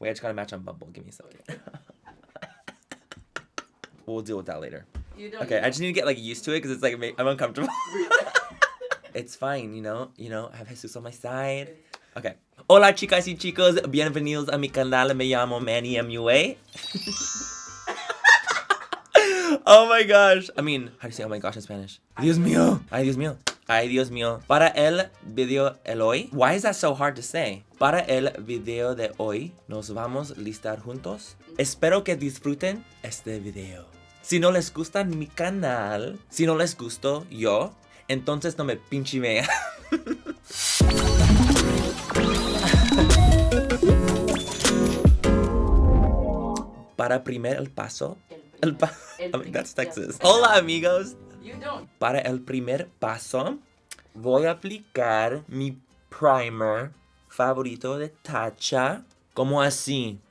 Wait, I just gotta match on Bumble. Give me a second. We'll deal with that later. Okay, I just need to get like used to it because it's like I'm uncomfortable. It's fine, you know. I have Jesus on my side. Okay. Hola, chicas y chicos. Bienvenidos a mi canal. Me llamo MannyMua. Oh my gosh. I mean, how do you say oh my gosh in Spanish? Dios mío. Ay, Dios mío. Ay, Dios mío. Para el video el hoy. Why is that so hard to say? Para el video de hoy, nos vamos a listar juntos. Espero que disfruten este video. Si no les gusta mi canal, si no les gusto yo, entonces no me pinche vea. Para primer el paso. I mean, that's Texas. Hola, amigos. You don't. Para el primer paso, voy a aplicar mi primer favorito de Tatcha. Como así.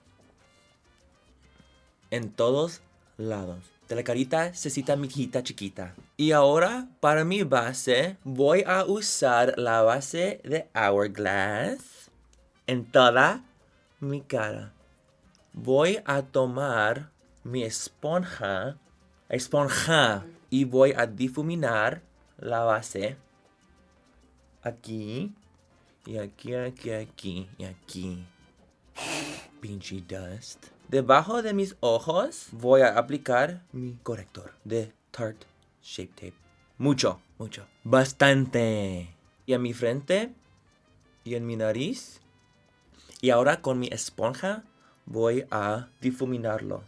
En todos lados. De la carita se cita mi hijita chiquita. Y ahora, para mi base, voy a usar la base de Hourglass en toda mi cara. Voy a tomar mi esponja, y voy a difuminar la base aquí, y aquí, y aquí. Pinche dust. Debajo de mis ojos voy a aplicar mi corrector de Tarte Shape Tape. Mucho. Bastante. Y en mi frente y en mi nariz. Y ahora con mi esponja voy a difuminarlo.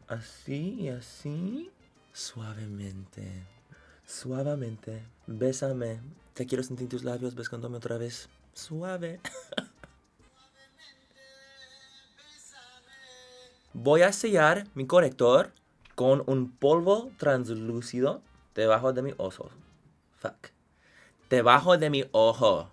Así y así. Suavemente. Bésame. Te quiero sentir tus labios besándome otra vez. Suave. Voy a sellar mi corrector con un polvo translúcido debajo de mi ojo. Debajo de mi ojo.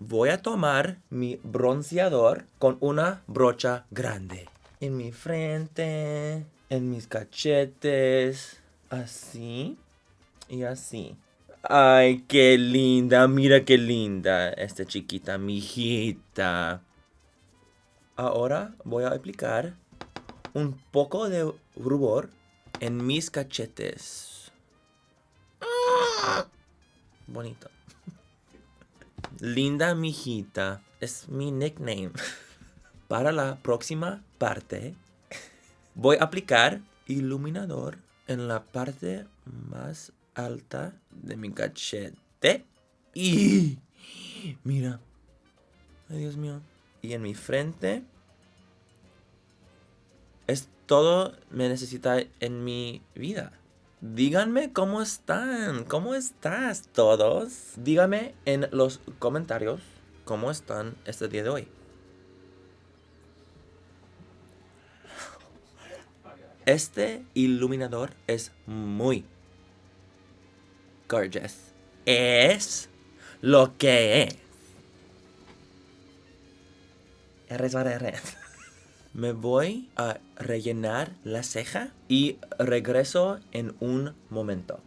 Voy a tomar mi bronceador con una brocha grande. En mi frente, en mis cachetes, así y así. Ay, qué linda, mira qué linda esta chiquita, mi hijita. Ahora voy a aplicar un poco de rubor en mis cachetes. Bonito. Linda mijita. Es mi nickname. Para la próxima parte, voy a aplicar iluminador en la parte más alta de mi cachete. Y mira. Ay, Dios mío. Y en mi frente. Es todo me necesita en mi vida. Díganme cómo están. ¿Cómo estás todos? Díganme en los comentarios cómo están este día de hoy. Este iluminador es muy gorgeous. Es lo que es. Me voy a rellenar la ceja y regreso en un momento.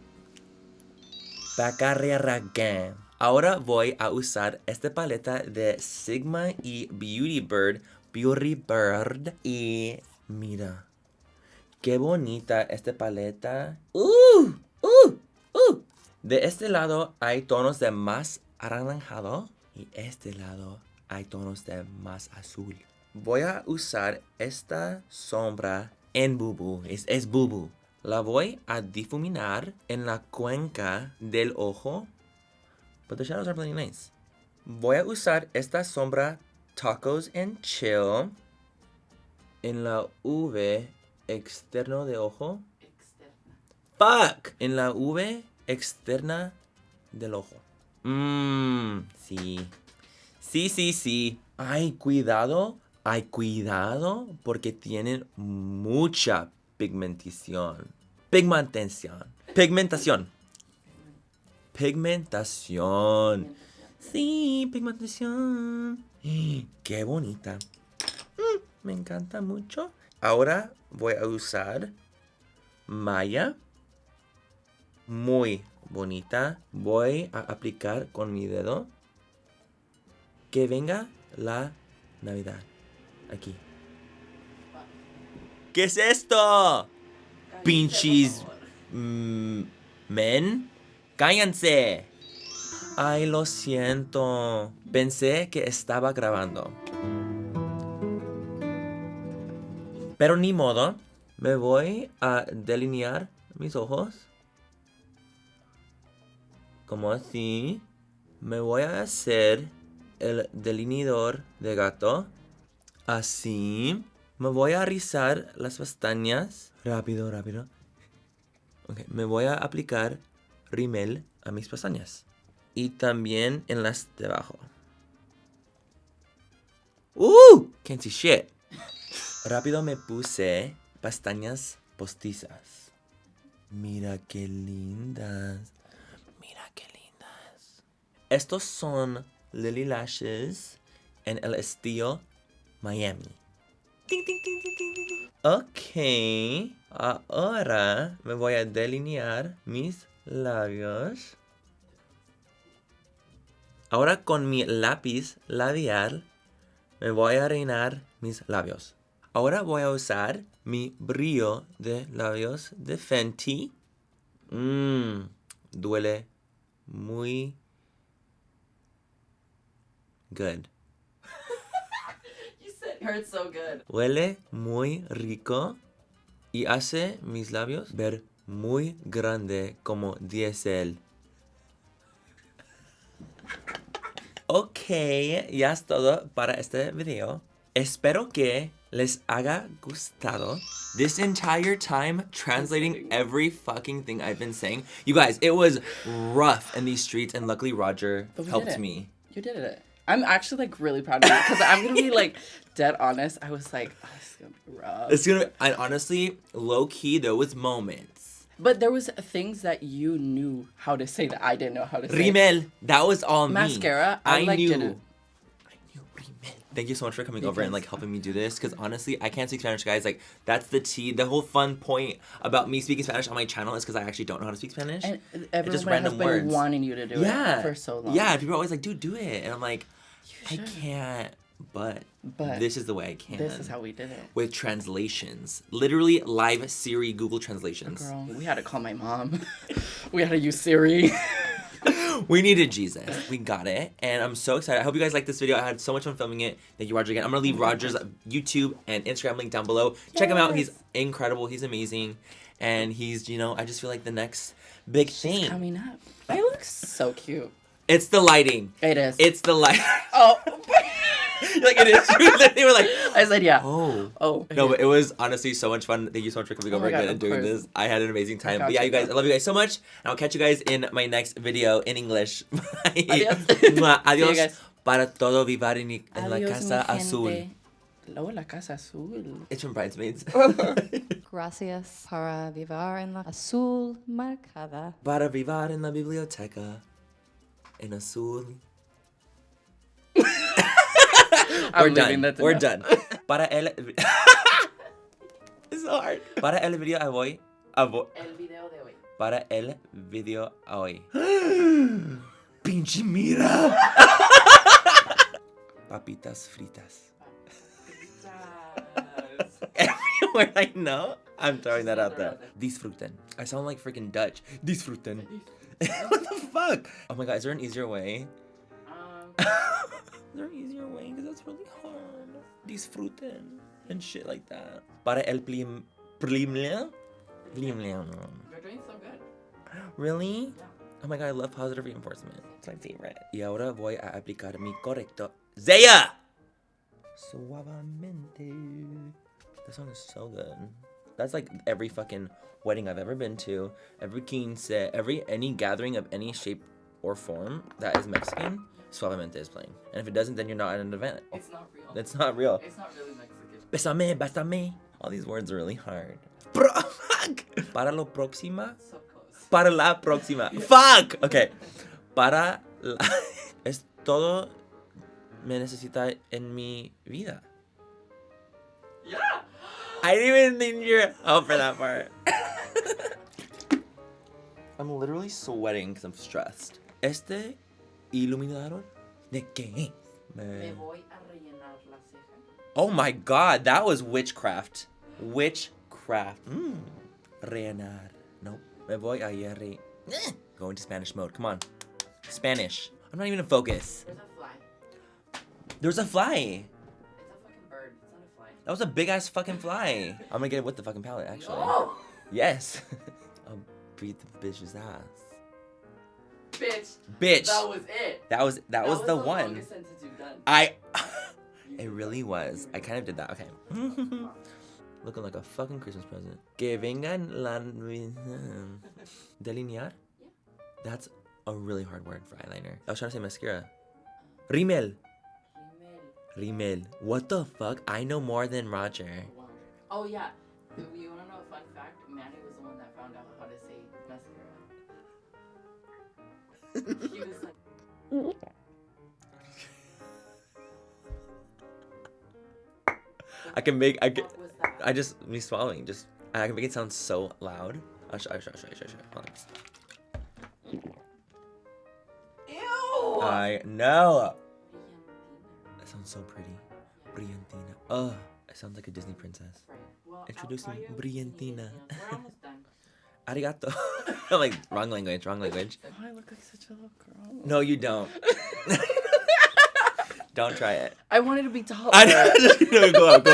Ahora voy a usar esta paleta de Sigma y Beauty Bird. Y mira, qué bonita esta paleta. De este lado hay tonos de más anaranjado y este lado hay tonos de más azul. Voy a usar esta sombra en bubu. Es bubu. La voy a difuminar en la cuenca del ojo. But the shadows are really nice. Voy a usar esta sombra Tacos and Chill en la V externo de ojo. Fuck! En la V externa del ojo. Sí. Sí. Ay, cuidado, porque tienen mucha pigmentación. Sí, pigmentación. Qué bonita. Me encanta mucho. Ahora voy a usar malla. Muy bonita. Voy a aplicar con mi dedo. Que venga la Navidad. Aquí. ¿Qué es esto? Pinches men. Cállense. Ay, lo siento. Pensé que estaba grabando. Pero ni modo. Me voy a delinear mis ojos. Como así. Me voy a hacer el delineador de gato. Así. Me voy a rizar las pestañas. Rápido, rápido. Ok, me voy a aplicar rímel a mis pestañas. Y también en las de abajo. Can't see shit. Rápido me puse pestañas postizas. Mira qué lindas. Mira qué lindas. Estos son Lily Lashes en el estilo Miami. Ting, ting, ting, ting, ting, ting. Ok. Ahora me voy a delinear mis labios. Ahora con mi lápiz labial me voy a reinar mis labios. Ahora voy a usar mi brillo de labios de Fenty. Duele muy good. You said it hurts so good. Huele muy rico y hace mis labios ver muy grande como diésel. Ok, ya es todo para este video. Espero que les haya gustado. This entire time translating every fucking thing I've been saying. You guys, it was rough in these streets and luckily Roger helped me. You did it. I'm actually like really proud of you because I'm gonna be like dead honest. I was like, oh, this is gonna be rough. It's gonna be, and honestly, low key, there was moments. But there was things that you knew how to say that I didn't know how to say. Rímel, that was all me. Mascara, I like, knew. didn't. I knew rímel. Thank you so much for coming over and like helping me do this. Because honestly, I can't speak Spanish, guys. Like that's the tea. The whole fun point about me speaking Spanish on my channel is because I actually don't know how to speak Spanish. And it's just everyone random has been words. wanting you to do it for so long. Yeah, people are always like, dude, do it. And I'm like, I should. can't. But this is the way I can. This is how we did it. With translations. Literally live Siri Google translations. Girl, we had to call my mom. We had to use Siri. We needed Jesus. We got it. And I'm so excited. I hope you guys liked this video. I had so much fun filming it. Thank you, Roger, again. I'm going to leave Roger's YouTube and Instagram link down below. Check him out. He's incredible. He's amazing. And he's, you know, I just feel like the next big thing. She's coming up. I look so cute. It's the lighting. It is. It's the light. Oh. Like, it is. They were like, I said, yeah. Oh. No, but it was honestly so much fun. Thank you so much for coming over again and doing this. I had an amazing time. But yeah, you guys, I love you guys so much. And I'll catch you guys in my next video in English. Adios. Adios. See you guys. Para todo vivar en la casa azul. Luego la casa azul. It's from Bridesmaids. Gracias para vivir en la azul marcada. Para vivar en la biblioteca en azul. We're done. We're done. Para el... It's so hard. Para el video a hoy. El video de hoy. Para el video a hoy. Pinche mira. Papitas fritas. Everywhere I know, I'm throwing that out there. Disfruten. I sound like freaking Dutch. Disfruten. What the fuck? Oh my god, is there an easier way? Is there an easier way? Because that's really hard. Disfruten and shit like that. Para el plim... Plimlea? Plimlea. You're doing so good. Really? Yeah. Oh my god, I love positive reinforcement. It's my favorite. Y ahora voy a aplicar mi correcto. Zaya! Suavemente. That song is so good. That's like every fucking wedding I've ever been to, every quince, any gathering of any shape or form that is Mexican, Suavemente is playing. And if it doesn't, then you're not at an event. It's not real. It's not real. It's not really Mexican. Bésame, bésame. All these words are really hard. Fuck! Para lo próxima. So close. Para la próxima. Fuck! Okay. Para la... Es todo me necesita en mi vida. Yeah! I didn't even need your help for that part. I'm literally sweating because I'm stressed. Este iluminador de qué? Me voy a rellenar la Oh my god, that was witchcraft. Witchcraft. Reinar. Nope. Me voy a ir. Go into Spanish mode. Come on. Spanish. I'm not even in focus. There's a fly. There's a fly. It's a fucking bird. It's not a fly. That was a big ass fucking fly. I'm gonna get it with the fucking palette, actually. No! Yes. I'll beat the bitch's ass. Bitch. Bitch. That was it. That was the one. Longest sentence you've done. It really was. I kind of did that. Okay. Looking like a fucking Christmas present. Que vengan la... Delinear? Yeah. That's a really hard word for eyeliner. I was trying to say mascara. Rimel. Rimel. What the fuck? I know more than Roger. Wow. Oh yeah. You wanna know a fun fact? Manny was the one that found out how to say mascara. He was like... I can make... What was that? I just... Me swallowing. I can make it sound so loud. I'll show you. Hold on. Ew! I know. That sounds so pretty. Brillantina. Ugh. It sounds like a Disney princess. Right. Well, Introducing I'll try you Brillantina. We're almost done. Arigato. I'm like, wrong language. Oh, I look like such a little girl. No, you don't. Don't try it. I wanted to be taller. I know. No, go up.